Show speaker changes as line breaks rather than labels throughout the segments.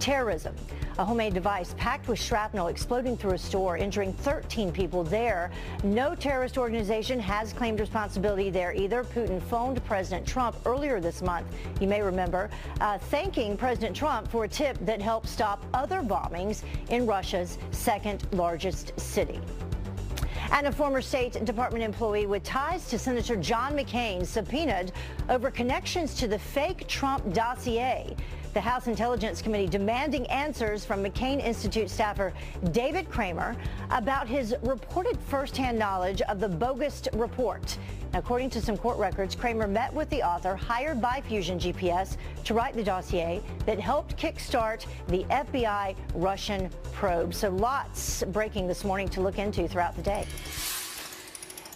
terrorism. A homemade device packed with shrapnel exploding through a store, injuring 13 people there. No terrorist organization has claimed responsibility there either. Putin phoned President Trump earlier this month, you may remember, thanking President Trump for a tip that helped stop other bombings in Russia's second largest city. And a former State Department employee with ties to Senator John McCain subpoenaed over connections to the fake Trump dossier. The House Intelligence Committee demanding answers from McCain Institute staffer David Kramer about his reported firsthand knowledge of the bogus report. According to some court records, Kramer met with the author hired by Fusion GPS to write the dossier that helped kickstart the FBI Russian probe. So lots breaking this morning to look into throughout the day.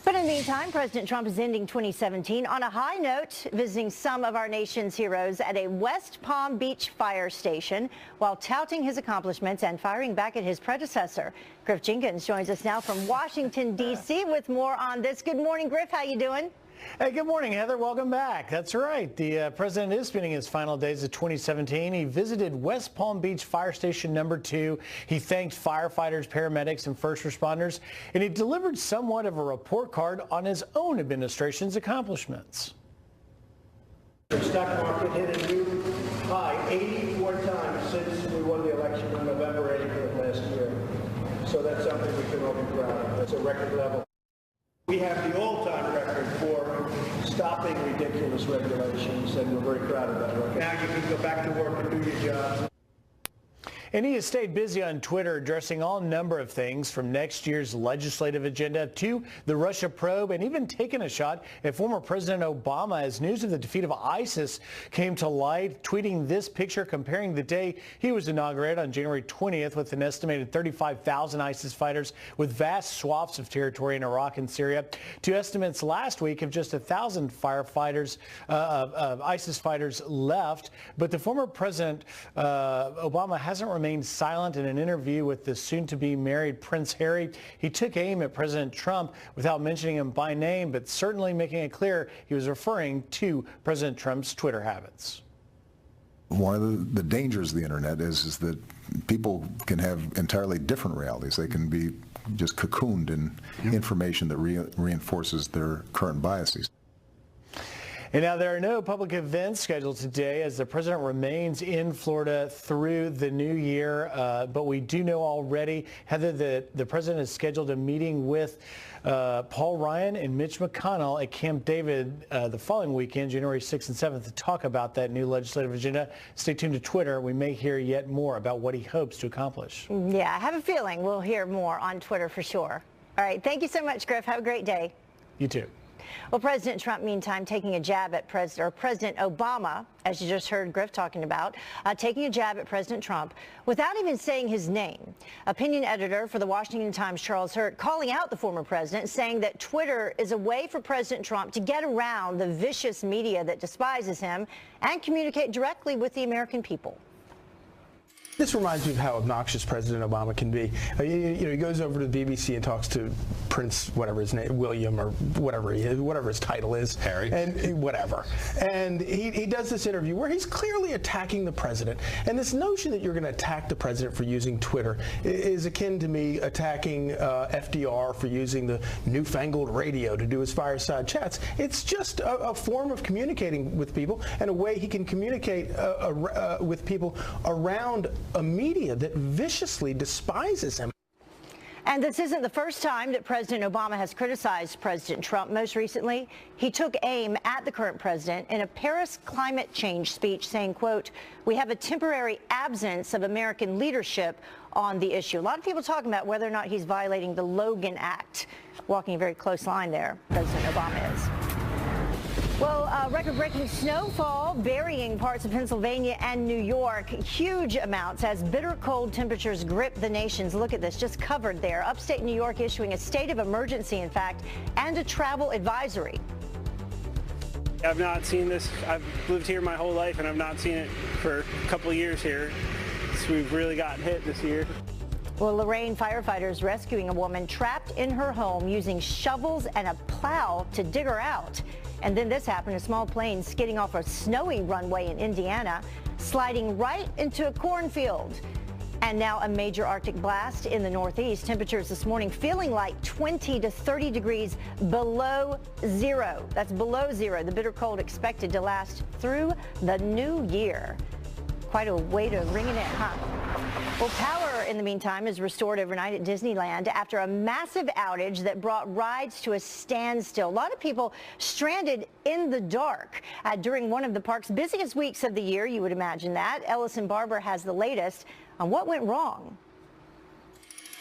But in the meantime, President Trump is ending 2017 on a high note, visiting some of our nation's heroes at a West Palm Beach fire station while touting his accomplishments and firing back at his predecessor. Griff Jenkins joins us now from Washington, D.C. with more on this. Good morning, Griff. How you doing?
Hey, good morning, Heather. Welcome back. That's right. The president is spending his final days of 2017. He visited West Palm Beach Fire Station number 2. He thanked firefighters, paramedics, and first responders, and he delivered somewhat of a report card on his own administration's accomplishments.
The stock market hit a new high 84 times since we won the election on November 8th of last year. So that's something we can all be proud of. That's a record level. We have the all-time record for stopping ridiculous regulations, and we're very proud of that. Now you can go back to work and do your job.
And he has stayed busy on Twitter addressing all number of things from next year's legislative agenda to the Russia probe, and even taking a shot at former President Obama as news of the defeat of ISIS came to light, tweeting this picture comparing the day he was inaugurated on January 20th with an estimated 35,000 ISIS fighters with vast swaths of territory in Iraq and Syria to estimates last week of just 1,000 firefighters, ISIS fighters left. But the former President Obama hasn't remained silent. In an interview with the soon-to-be married Prince Harry, he took aim at President Trump without mentioning him by name, but certainly making it clear he was referring to President Trump's Twitter habits.
One of the dangers of the internet is that people can have entirely different realities. They can be just cocooned in information that reinforces their current biases.
And now there are no public events scheduled today as the president remains in Florida through the new year. But we do know already, Heather, that the president has scheduled a meeting with Paul Ryan and Mitch McConnell at Camp David the following weekend, January 6th and 7th, to talk about that new legislative agenda. Stay tuned to Twitter. We may hear yet more about what he hopes to accomplish.
Yeah, I have a feeling we'll hear more on Twitter for sure. All right. Thank you so much, Griff. Have a great day.
You too.
Well, President Trump, meantime, taking a jab at President Obama, as you just heard Griff talking about, taking a jab at President Trump without even saying his name. Opinion editor for the Washington Times, Charles Hurt, calling out the former president, saying that Twitter is a way for President Trump to get around the vicious media that despises him and communicate directly with the American people.
This reminds me of how obnoxious President Obama can be. He goes over to the BBC and talks to Prince, whatever his name, William, or whatever his title is, Harry, and whatever. And he does this interview where he's clearly attacking the president. And this notion that you're going to attack the president for using Twitter is akin to me attacking FDR for using the newfangled radio to do his fireside chats. It's just a form of communicating with people and a way he can communicate with people around a media that viciously despises him.
And this isn't the first time that President Obama has criticized President Trump. Most recently, he took aim at the current president in a Paris climate change speech saying, quote, "We have a temporary absence of American leadership on the issue." A lot of people talking about whether or not he's violating the Logan Act. Walking a very close line there, President Obama is. Well, record-breaking snowfall burying parts of Pennsylvania and New York. Huge amounts as bitter cold temperatures grip the nations. Look at this, just covered there. Upstate New York issuing a state of emergency, in fact, and a travel advisory.
I've not seen this. I've lived here my whole life, and I've not seen it for a couple of years here. So we've really gotten hit this year.
Well, Lorraine firefighters rescuing a woman trapped in her home using shovels and a plow to dig her out. And then this happened, a small plane skidding off a snowy runway in Indiana, sliding right into a cornfield. And now a major Arctic blast in the Northeast. Temperatures this morning feeling like 20 to 30 degrees below zero. That's below zero. The bitter cold expected to last through the new year. Quite a way to ring it in, huh? Well, power in the meantime is restored overnight at Disneyland after a massive outage that brought rides to a standstill. A lot of people stranded in the dark during one of the park's busiest weeks of the year. You would imagine that. Ellison Barber has the latest on what went wrong.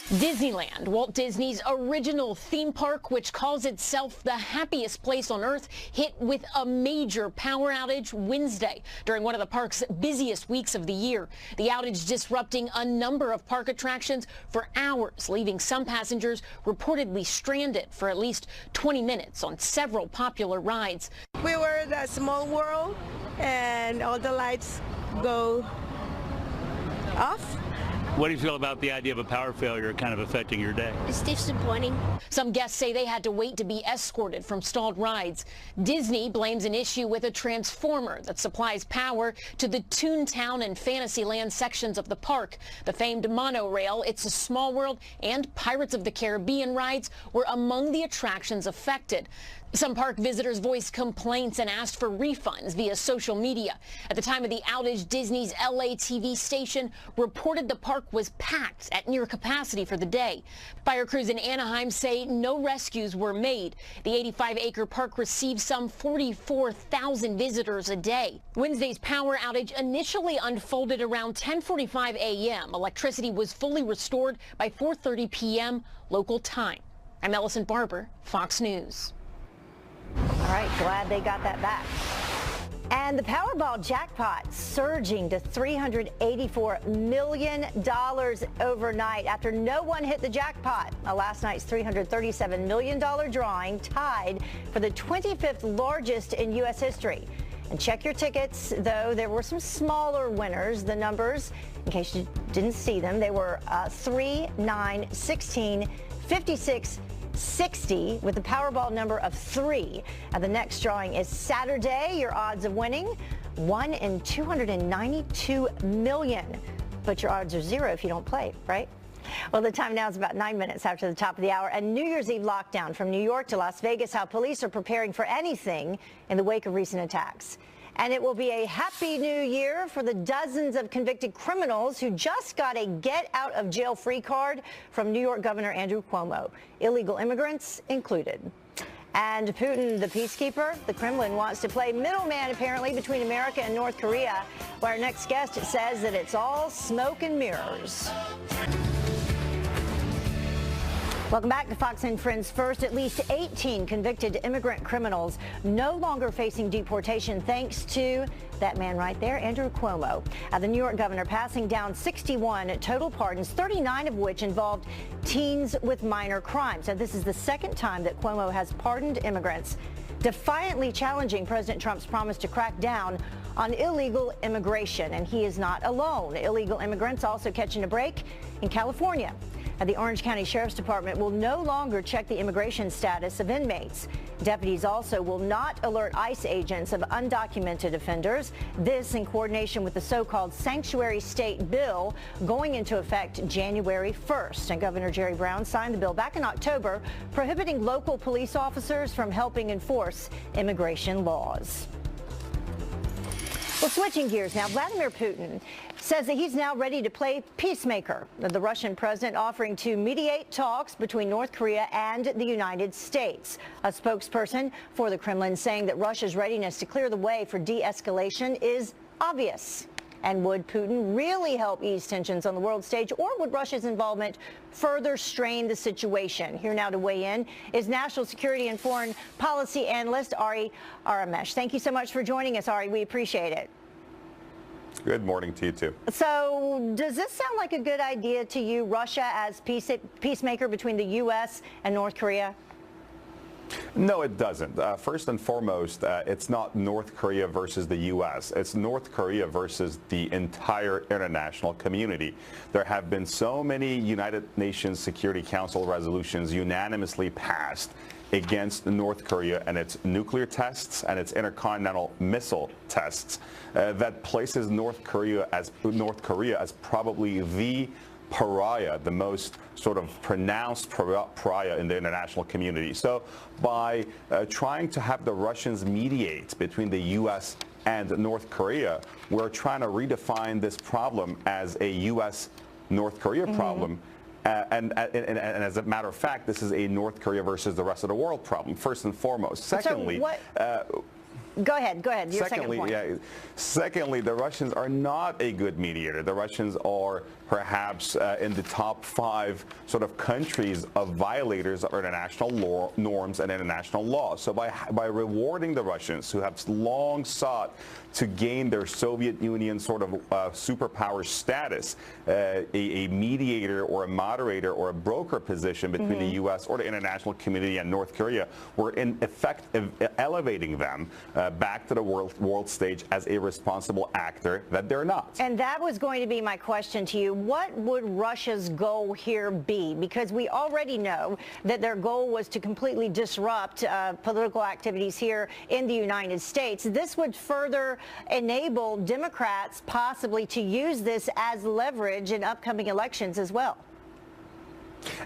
Disneyland, Walt Disney's original theme park, which calls itself the happiest place on earth, hit with a major power outage Wednesday during one of the park's busiest weeks of the year. The outage disrupting a number of park attractions for hours, leaving some passengers reportedly stranded for at least 20 minutes on several popular rides.
We were in a small world and all the lights go off.
What do you feel about the idea of a power failure kind of affecting your day?
It's disappointing.
Some guests say they had to wait to be escorted from stalled rides. Disney blames an issue with a transformer that supplies power to the Toontown and Fantasyland sections of the park. The famed monorail, It's a Small World, and Pirates of the Caribbean rides were among the attractions affected. Some park visitors voiced complaints and asked for refunds via social media. At the time of the outage, Disney's LA TV station reported the park was packed at near capacity for the day. Fire crews in Anaheim say no rescues were made. The 85-acre park received some 44,000 visitors a day. Wednesday's power outage initially unfolded around 10:45 a.m. Electricity was fully restored by 4:30 p.m. local time. I'm Ellison Barber, Fox News.
All right, glad they got that back. And the Powerball jackpot surging to $384 million overnight after no one hit the jackpot. Last night's $337 million drawing tied for the 25th largest in U.S. history. And check your tickets, though. There were some smaller winners. The numbers, in case you didn't see them, they were 3, 9, 16, 56, 60 with the Powerball number of 3. The next drawing is Saturday. Your odds of winning, 1 in 292 million. But your odds are 0 if you don't play, right? Well, the time now is about 9 minutes after the top of the hour. A New Year's Eve lockdown from New York to Las Vegas, how police are preparing for anything in the wake of recent attacks. And it will be a happy new year for the dozens of convicted criminals who just got a get-out-of-jail-free card from New York Governor Andrew Cuomo, illegal immigrants included. And Putin, the peacekeeper, the Kremlin wants to play middleman, apparently, between America and North Korea. While our next guest says that it's all smoke and mirrors. Welcome back to Fox and Friends First. At least 18 convicted immigrant criminals no longer facing deportation thanks to that man right there, Andrew Cuomo. The New York governor passing down 61 total pardons, 39 of which involved teens with minor crimes. Now, this is the second time that Cuomo has pardoned immigrants, defiantly challenging President Trump's promise to crack down on illegal immigration. And he is not alone. Illegal immigrants also catching a break in California. The Orange County Sheriff's Department will no longer check the immigration status of inmates. Deputies also will not alert ICE agents of undocumented offenders. This in coordination with the so-called Sanctuary State bill going into effect January 1st. And Governor Jerry Brown signed the bill back in October, prohibiting local police officers from helping enforce immigration laws. Well, switching gears now, Vladimir Putin says that he's now ready to play peacemaker. The Russian president offering to mediate talks between North Korea and the United States. A spokesperson for the Kremlin saying that Russia's readiness to clear the way for de-escalation is obvious. And would Putin really help ease tensions on the world stage, or would Russia's involvement further strain the situation? Here now to weigh in is national security and foreign policy analyst Ari Aramesh. Thank you so much for joining us, Ari. We appreciate it.
Good morning to you, too.
So does this sound like a good idea to you, Russia as peacemaker between the U.S. and North Korea?
No, it doesn't. First and foremost, it's not North Korea versus the U.S. It's North Korea versus the entire international community. There have been so many United Nations Security Council resolutions unanimously passed against North Korea and its nuclear tests and its intercontinental missile tests that places North Korea as probably the pariah, the most sort of pronounced pariah in the international community. So by trying to have the Russians mediate between the U.S. and North Korea, we're trying to redefine this problem as a U.S.-North Korea problem. And as a matter of fact, this is a North Korea versus the rest of the world problem, first and foremost. Secondly,
Go ahead. Your second point.
Secondly, the Russians are not a good mediator. The Russians are perhaps in the top 5 sort of countries of violators of international norms and international law. So by rewarding the Russians, who have long sought to gain their Soviet Union sort of superpower status, a mediator or a moderator or a broker position between the U.S. or the international community and North Korea, we're in effect elevating them back to the world stage as a responsible actor that they're not.
And that was going to be my question to you. What would Russia's goal here be? Because we already know that their goal was to completely disrupt political activities here in the United States. This would further enable Democrats possibly to use this as leverage in upcoming elections as well.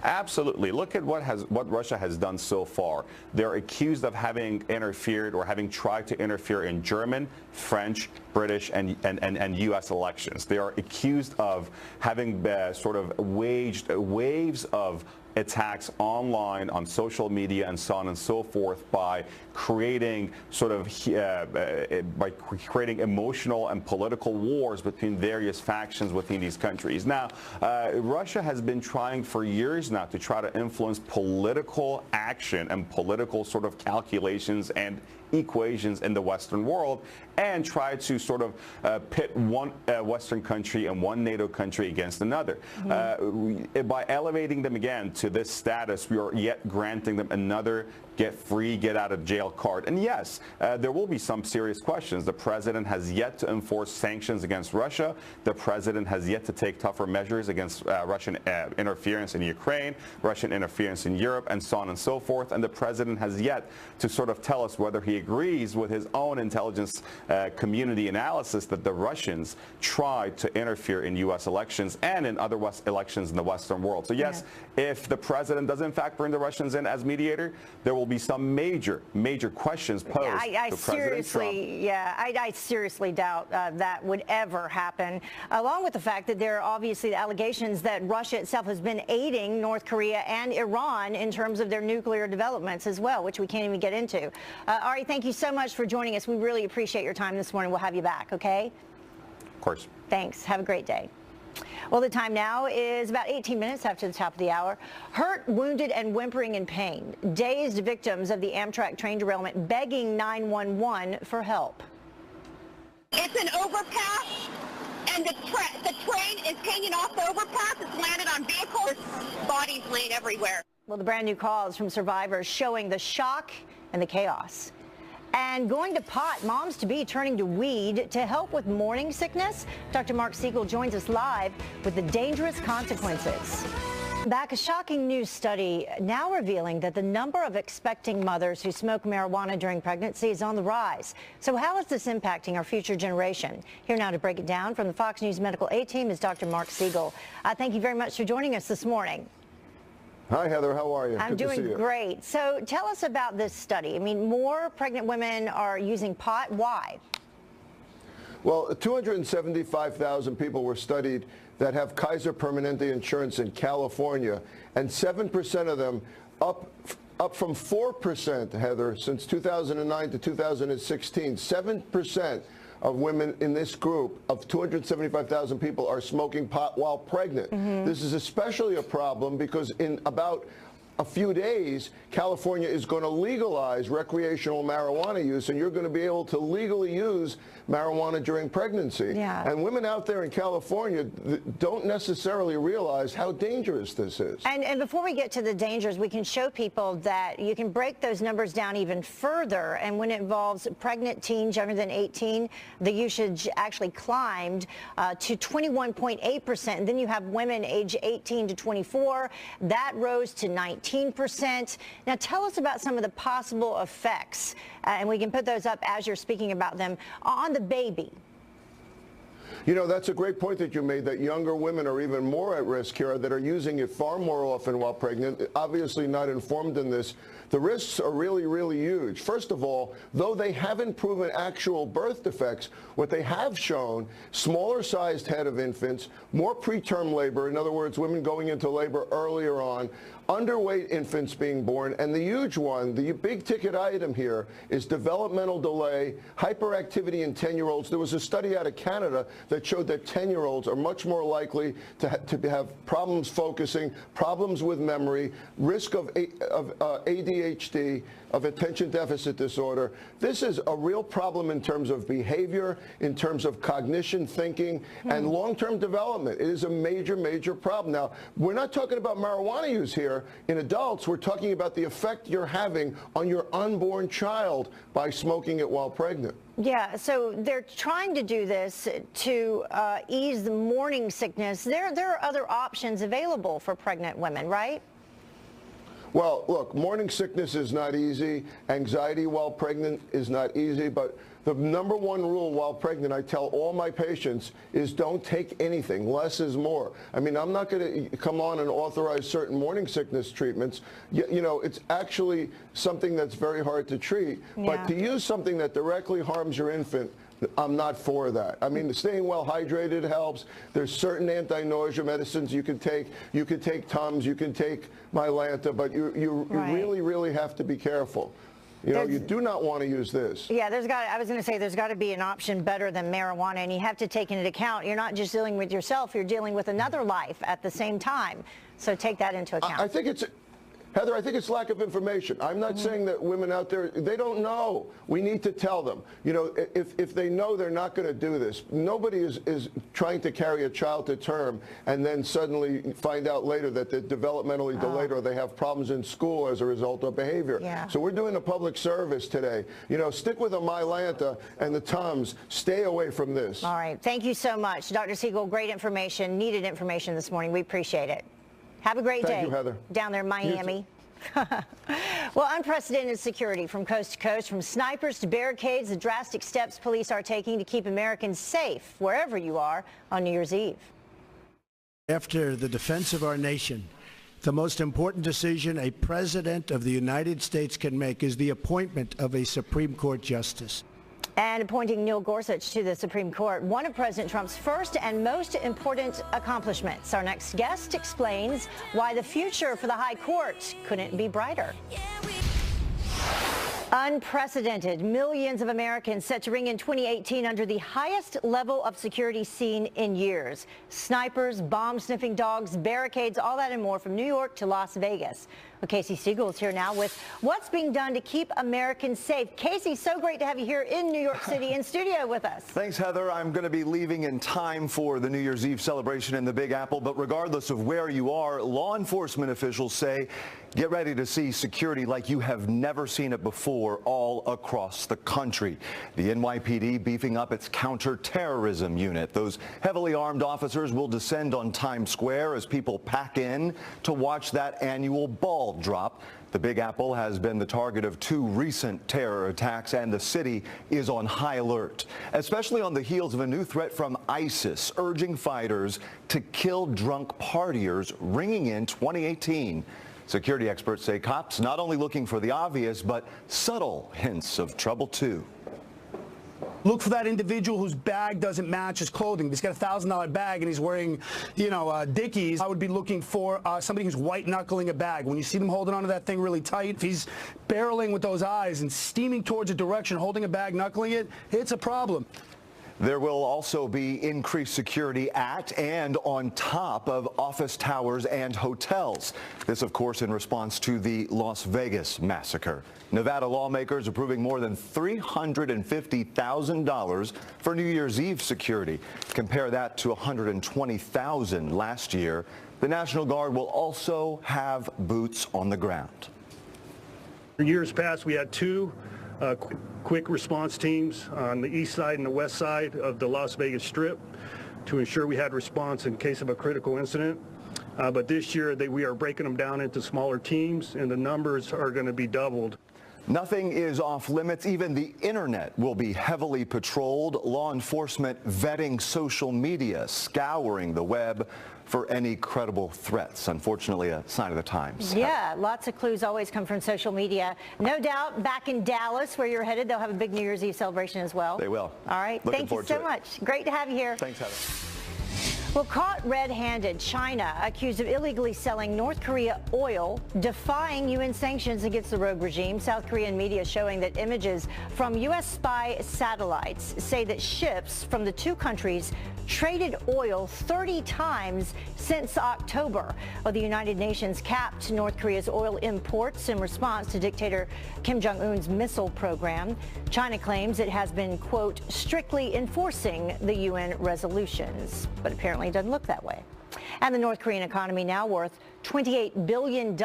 Absolutely. Look at what Russia has done so far. They're accused of having interfered or having tried to interfere in German, French, British, and U.S. elections. They are accused of having sort of waged waves of attacks online, on social media, and so on and so forth by creating sort of creating emotional and political wars between various factions within these countries. Now, Russia has been trying for years now to try to influence political action and political sort of calculations and equations in the Western world and try to sort of pit one Western country and one NATO country against another. By elevating them again to this status, we are yet granting them another get free, get out of jail card. And yes, there will be some serious questions. The president has yet to enforce sanctions against Russia. The president has yet to take tougher measures against Russian interference in Ukraine, Russian interference in Europe, and so on and so forth. And the president has yet to sort of tell us whether he agrees with his own intelligence community analysis that the Russians tried to interfere in U.S. elections and in other elections in the Western world. So yes, if the president does in fact bring the Russians in as mediator, there will be some major questions posed to President Trump.
I seriously doubt that would ever happen, along with the fact that there are obviously the allegations that Russia itself has been aiding North Korea and Iran in terms of their nuclear developments as well, which we can't even get into. Ari, thank you so much for joining us. We really appreciate your time this morning. We'll have you back, okay?
Of course.
Thanks. Have a great day. Well, the time now is about 18 minutes after the top of the hour. Hurt, wounded, and whimpering in pain. Dazed victims of the Amtrak train derailment begging 911 for help.
It's an overpass, and the train is hanging off the overpass. It's landed on vehicles. Bodies laid everywhere.
Well, the brand new calls from survivors showing the shock and the chaos. And going to pot, moms-to-be turning to weed to help with morning sickness. Dr. Mark Siegel joins us live with the dangerous consequences. Back, a shocking new study now revealing that the number of expecting mothers who smoke marijuana during pregnancy is on the rise. So how is this impacting our future generation? Here now to break it down from the Fox News Medical A-Team is Dr. Mark Siegel. Thank you very much for joining us this morning.
Hi, Heather. How are you?
I'm doing great. So tell us about this study. I mean, more pregnant women are using pot. Why?
Well, 275,000 people were studied that have Kaiser Permanente insurance in California, and 7% of them, up from 4%, Heather, since 2009 to 2016, 7% of women in this group of 275,000 people are smoking pot while pregnant. This is especially a problem because in about a few days, California is going to legalize recreational marijuana use, and you're going to be able to legally use marijuana during pregnancy.
Yeah.
And women out there in California don't necessarily realize how dangerous this is.
And before we get to the dangers, we can show people that you can break those numbers down even further. And when it involves pregnant teens younger than 18, the usage actually climbed to 21.8%. And then you have women age 18 to 24. That rose to 19%. Now tell us about some of the possible effects, and we can put those up as you're speaking about them, on the baby.
You know, that's a great point that you made, that younger women are even more at risk here, that are using it far more often while pregnant, obviously not informed in this. The risks are really, really huge. First of all, though they haven't proven actual birth defects, what they have shown, smaller sized head of infants, more preterm labor, in other words, women going into labor earlier on, underweight infants being born, and the huge one, the big ticket item here, is developmental delay, hyperactivity in 10-year-olds. There was a study out of Canada that showed that 10-year-olds are much more likely to have problems focusing, problems with memory, risk of ADHD, of attention deficit disorder. This is a real problem in terms of behavior, in terms of cognition, thinking, and long-term development. It is a major, major problem. Now, we're not talking about marijuana use here in adults. We're talking about the effect you're having on your unborn child by smoking it while pregnant.
Yeah, so they're trying to do this to ease the morning sickness. There are other options available for pregnant women, right?
Well, look, morning sickness is not easy. Anxiety while pregnant is not easy. But the number one rule while pregnant, I tell all my patients, is don't take anything. Less is more. I mean, I'm not going to come on and authorize certain morning sickness treatments. You know, it's actually something that's very hard to treat. Yeah. But to use something that directly harms your infant, I'm not for that. I mean, staying well hydrated helps. There's certain anti-nausea medicines you can take. You can take Tums, you can take Mylanta, but you really, really have to be careful. You know, you do not want to use this.
Yeah, I was going to say there's got to be an option better than marijuana, and you have to take into account you're not just dealing with yourself, you're dealing with another life at the same time. So take that into account.
I think it's... Heather, I think it's lack of information. I'm not saying that women out there, they don't know. We need to tell them. You know, if they know they're not going to do this, nobody is trying to carry a child to term and then suddenly find out later that they're developmentally delayed or they have problems in school as a result of behavior. Yeah. So we're doing a public service today. You know, stick with the Mylanta and the Tums. Stay away from this.
All right. Thank you so much, Dr. Siegel. Great information, needed information this morning. We appreciate it. Have a great day.
Thank you, Heather.
Down there in Miami. Well, unprecedented security from coast to coast, from snipers to barricades, the drastic steps police are taking to keep Americans safe wherever you are on New Year's Eve.
After the defense of our nation, the most important decision a president of the United States can make is the appointment of a Supreme Court justice.
And appointing Neil Gorsuch to the Supreme Court, one of President Trump's first and most important accomplishments. Our next guest explains why the future for the High Court couldn't be brighter. Unprecedented. Millions of Americans set to ring in 2018 under the highest level of security seen in years. Snipers, bomb-sniffing dogs, barricades, all that and more from New York to Las Vegas. Well, Casey Siegel is here now with what's being done to keep Americans safe. Casey, so great to have you here in New York City in studio with us.
Thanks, Heather. I'm going to be leaving in time for the New Year's Eve celebration in the Big Apple, but regardless of where you are, law enforcement officials say get ready to see security like you have never seen it before all across the country. The NYPD beefing up its counterterrorism unit. Those heavily armed officers will descend on Times Square as people pack in to watch that annual ball drop. The Big Apple has been the target of 2 recent terror attacks, and the city is on high alert, especially on the heels of a new threat from ISIS, urging fighters to kill drunk partiers, ringing in 2018. Security experts say cops not only looking for the obvious, but subtle hints of trouble, too.
Look for that individual whose bag doesn't match his clothing. If he's got a $1,000 bag and he's wearing, you know, Dickies, I would be looking for somebody who's white-knuckling a bag. When you see them holding onto that thing really tight, if he's barreling with those eyes and steaming towards a direction, holding a bag, knuckling it, it's a problem.
There will also be increased security at and on top of office towers and hotels. This, of course, in response to the Las Vegas massacre. Nevada lawmakers approving more than $350,000 for New Year's Eve security. Compare that to $120,000 last year. The National Guard will also have boots on the ground.
In years past, we had two quick response teams on the east side and the west side of the Las Vegas Strip to ensure we had response in case of a critical incident. But this year, we are breaking them down into smaller teams, and the numbers are going to be doubled.
Nothing is off limits. Even the internet will be heavily patrolled. Law enforcement vetting social media, scouring the web for any credible threats. Unfortunately, a sign of the times.
Yeah, lots of clues always come from social media. No doubt, back in Dallas, where you're headed, they'll have a big New Year's Eve celebration as well.
They will.
All right. Thank you so much. Great to have you here.
Thanks, Heather.
Well, caught red-handed, China accused of illegally selling North Korea oil, defying UN sanctions against the rogue regime. South Korean media showing that images from U.S. spy satellites say that ships from the two countries traded oil 30 times since October. Well, the United Nations capped North Korea's oil imports in response to dictator Kim Jong-un's missile program. China claims it has been, quote, strictly enforcing the UN resolutions, but apparently it doesn't look that way. And the North Korean economy now worth $28 billion,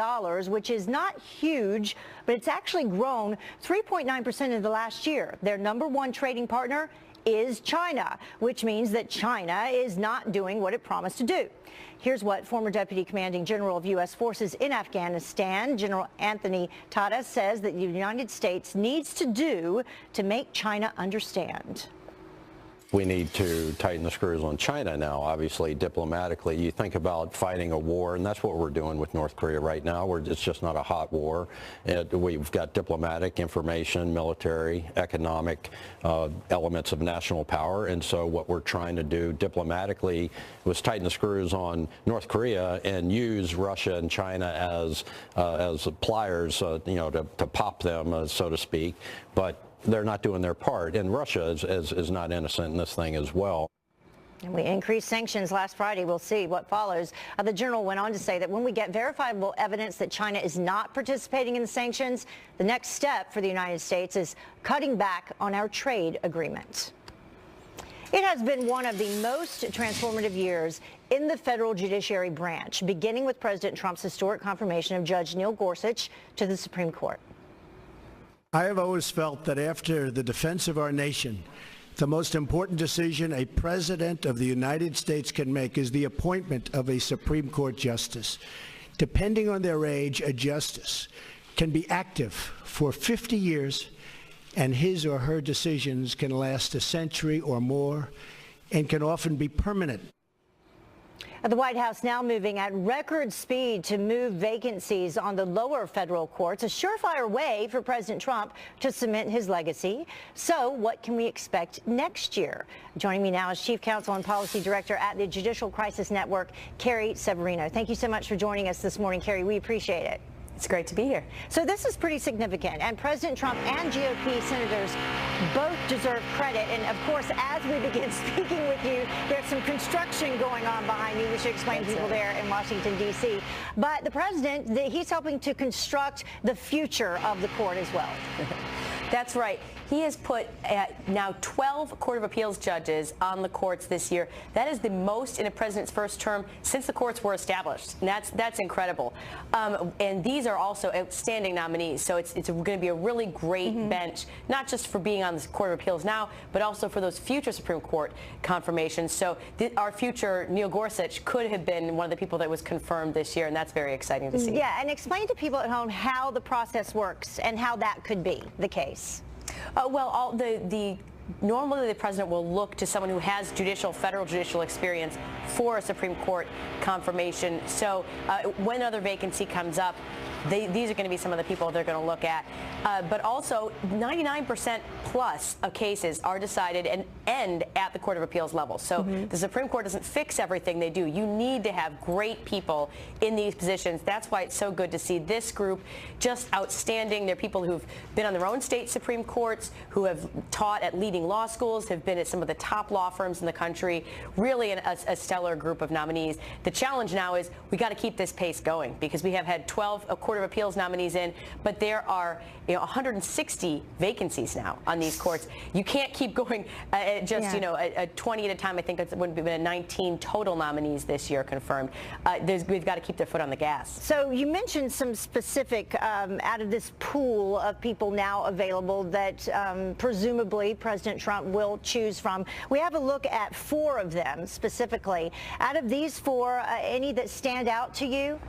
which is not huge, but it's actually grown 3.9% in the last year. Their number one trading partner is China, which means that China is not doing what it promised to do. Here's what former Deputy Commanding General of U.S. Forces in Afghanistan, General Anthony Tata, says that the United States needs to do to make China understand.
We need to tighten the screws on China now, obviously, diplomatically. You think about fighting a war, and that's what we're doing with North Korea right now. It's just not a hot war. We've got diplomatic, information, military, economic elements of national power, and so what we're trying to do diplomatically was tighten the screws on North Korea and use Russia and China as pliers, to pop them, so to speak. But they're not doing their part, and Russia is not innocent in this thing as well.
And we increased sanctions last Friday. We'll see what follows. The general went on to say that when we get verifiable evidence that China is not participating in the sanctions, the next step for the United States is cutting back on our trade agreement. It has been one of the most transformative years in the federal judiciary branch, beginning with President Trump's historic confirmation of Judge Neil Gorsuch to the Supreme Court.
I have always felt that after the defense of our nation, the most important decision a president of the United States can make is the appointment of a Supreme Court justice. Depending on their age, a justice can be active for 50 years, and his or her decisions can last a century or more and can often be permanent.
The White House now moving at record speed to move vacancies on the lower federal courts, a surefire way for President Trump to cement his legacy. So what can we expect next year? Joining me now is Chief Counsel and Policy Director at the Judicial Crisis Network, Carrie Severino. Thank you so much for joining us this morning, Carrie. We appreciate it.
It's great to be here.
So this is pretty significant, and President Trump and GOP senators both deserve credit. And of course, as we begin speaking with you, there's some construction going on behind you. We should explain to people there in Washington, D.C. But the president, he's helping to construct the future of the court as well.
That's right. He has put now 12 Court of Appeals judges on the courts this year. That is the most in a president's first term since the courts were established. And that's incredible. And these are also outstanding nominees. So it's going to be a really great bench, not just for being on the Court of Appeals now, but also for those future Supreme Court confirmations. So our future Neil Gorsuch could have been one of the people that was confirmed this year, and that's very exciting to see.
Yeah, and explain to people at home how the process works and how that could be the case.
Normally the president will look to someone who has federal judicial experience for a Supreme Court confirmation. So when other vacancy comes up, these are going to be some of the people they're going to look at. But also, 99% plus of cases are decided and end at the Court of Appeals level. So the Supreme Court doesn't fix everything they do. You need to have great people in these positions. That's why it's so good to see this group, just outstanding. They're people who've been on their own state Supreme Courts, who have taught at leading law schools, have been at some of the top law firms in the country. Really a stellar group of nominees. The challenge now is we got to keep this pace going, because we have had 12 Court of Appeals nominees in, but there are 160 vacancies now on these courts. You can't keep going just a 20 at a time. I think it would have been 19 total nominees this year confirmed. We've got to keep their foot on the gas.
So you mentioned some specific out of this pool of people now available that presumably President Trump will choose from. We have a look at 4 of them specifically. Out of these 4, any that stand out to you?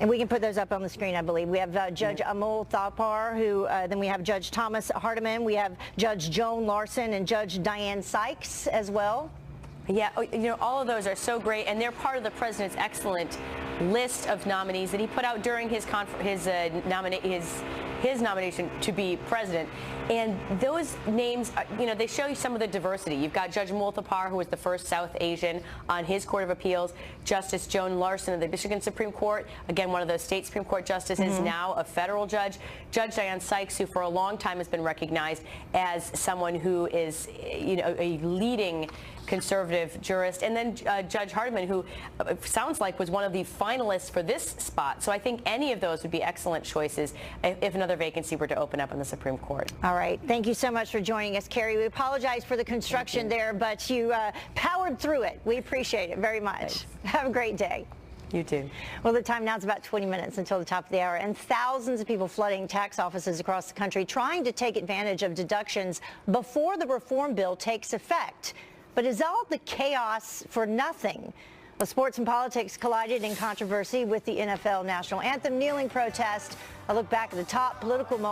And we can put those up on the screen, I believe. We have Judge Amol Thapar, who then we have Judge Thomas Hardiman. We have Judge Joan Larson and Judge Diane Sykes as well.
Yeah, all of those are so great, and they're part of the president's excellent list of nominees that he put out during his nomination to be president. And those names, they show you some of the diversity. You've got Judge Amol Thapar, who was the first South Asian on his Court of Appeals. Justice Joan Larson of the Michigan Supreme Court, again, one of those state Supreme Court justices, now a federal judge. Judge Diane Sykes, who for a long time has been recognized as someone who is, a leading conservative jurist, and then Judge Hardiman, who sounds like was one of the finalists for this spot. So I think any of those would be excellent choices if another vacancy were to open up in the Supreme Court.
All right. Thank you so much for joining us, Carrie. We apologize for the construction there, but you powered through it. We appreciate it very much. Thanks. Have a great day.
You too.
Well, the time now is about 20 minutes until the top of the hour, and thousands of people flooding tax offices across the country trying to take advantage of deductions before the reform bill takes effect. But is all the chaos for nothing? Well, sports and politics collided in controversy with the NFL national anthem kneeling protest. A look back at the top political moments.